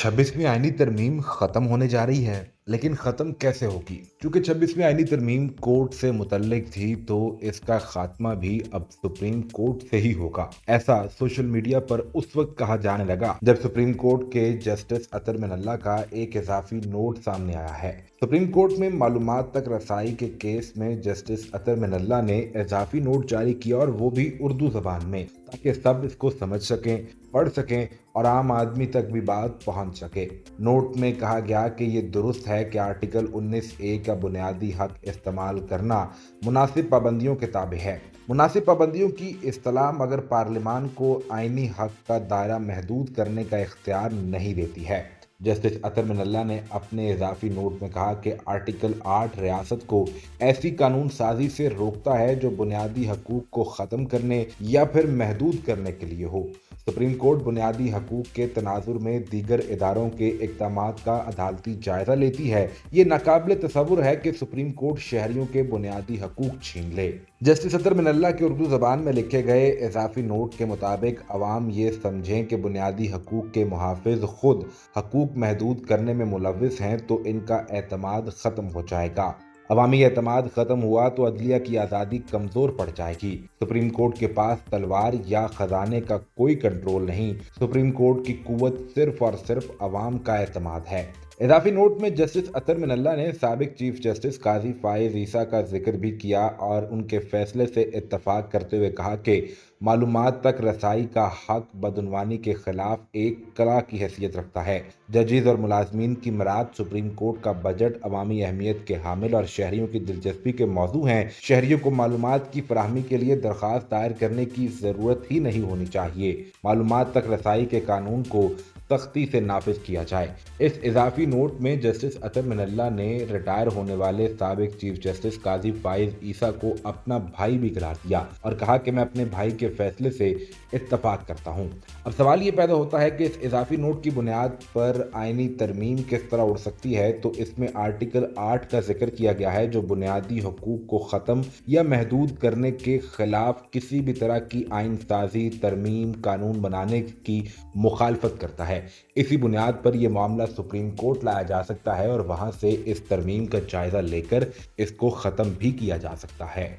26वीं आईनी तरमीम ख़त्म होने जा रही है, लेकिन ख़त्म कैसे होगी? चूँकि 26वीं आईनी तरमीम कोर्ट से मुतल्लिक थी, तो इसका ख़ात्मा भी अब सुप्रीम कोर्ट से ही होगा। ऐसा सोशल मीडिया पर उस वक्त कहा जाने लगा, जब सुप्रीम कोर्ट के जस्टिस अतर मिनल्ला का एक इज़ाफ़ी नोट सामने आया है। सुप्रीम कोर्ट में मालूमात तक रसाई के केस में जस्टिस अतर मिनल्ला ने इज़ाफ़ी नोट जारी किया, और वो भी उर्दू ज़बान में, ताकि सब इसको समझ सकें, पढ़ सकें और आम आदमी तक भी बात पहुंच सके। नोट में कहा गया कि ये दुरुस्त है कि आर्टिकल 19A का बुनियादी हक इस्तेमाल करना मुनासिब पाबंदियों के ताबे है। मुनासिब पाबंदियों की इस्तेलाह मगर पार्लिमान को आईनी हक का दायरा महदूद करने का इख्तियार नहीं देती है। जस्टिस अतर मिनल्ला ने अपने इजाफी नोट में कहा कि आर्टिकल 8 रियासत को ऐसी कानून साजी से रोकता है जो बुनियादी हकूक को ख़त्म करने या फिर महदूद करने के लिए हो। सुप्रीम कोर्ट बुनियादी हकूक के तनाजुर में दीगर इदारों के इक़दामात का अदालती जायज़ा लेती है। ये नाकाबिल तसव्वुर है कि सुप्रीम कोर्ट शहरियों के बुनियादी हकूक छीन ले। जस्टिस अतर मिनल्ला के उर्दू ज़बान में लिखे गए इजाफी नोट के मुताबिक अवाम ये समझें कि बुनियादी हकूक के मुहाफ़िज़ खुद हकूक महदूद करने में मुलव्विस हैं, तो इनका एतमाद ख़त्म हो जाएगा। अवामी एतमाद ख़त्म हुआ तो अदलिया की आज़ादी कमज़ोर पड़ जाएगी। सुप्रीम कोर्ट के पास तलवार या ख़जाने का कोई कंट्रोल नहीं, सुप्रीम कोर्ट की कुव्वत सिर्फ और सिर्फ अवाम का एतमाद है। इजाफी नोट में जस्टिस अतर मिनल्ला ने साबिक चीफ जस्टिस काजी फाइज ईसा का जिक्र भी किया और उनके फैसले से इत्तफाक करते हुए कहा कि मालूमात तक रसाई का हक बदउनवानी के खिलाफ एक कला की हैसियत रखता है। जजेस और मुलाजमीन की मराद सुप्रीम कोर्ट का बजट अवामी अहमियत के हामिल और शहरियों की दिलचस्पी के मौजू हैं। शहरियों को मालूमात की फराहमी के लिए दरख्वास्त दायर करने की ज़रूरत ही नहीं होनी चाहिए। मालूमात तक रसाई के कानून को सख्ती से नाफिज किया जाए। इस इजाफी नोट में जस्टिस अतर मिनल्ला ने रिटायर होने वाले साबिक चीफ जस्टिस काजी फाइज ईसा को अपना भाई भी करार दिया और कहा कि मैं अपने भाई के फैसले से इत्तफाक करता हूं। अब सवाल ये पैदा होता है कि इस इजाफी नोट की बुनियाद पर आईनी तरमीम किस तरह उड़ सकती है। तो इसमें आर्टिकल 8 का जिक्र किया गया है, जो बुनियादी हकूक को ख़त्म या महदूद करने के खिलाफ किसी भी तरह की आइन साजी, तरमीम, कानून बनाने की मुखालफत करता है। इसी बुनियाद पर यह मामला सुप्रीम कोर्ट लाया जा सकता है और वहां से इस तरमीम का जायजा लेकर इसको ख़त्म भी किया जा सकता है।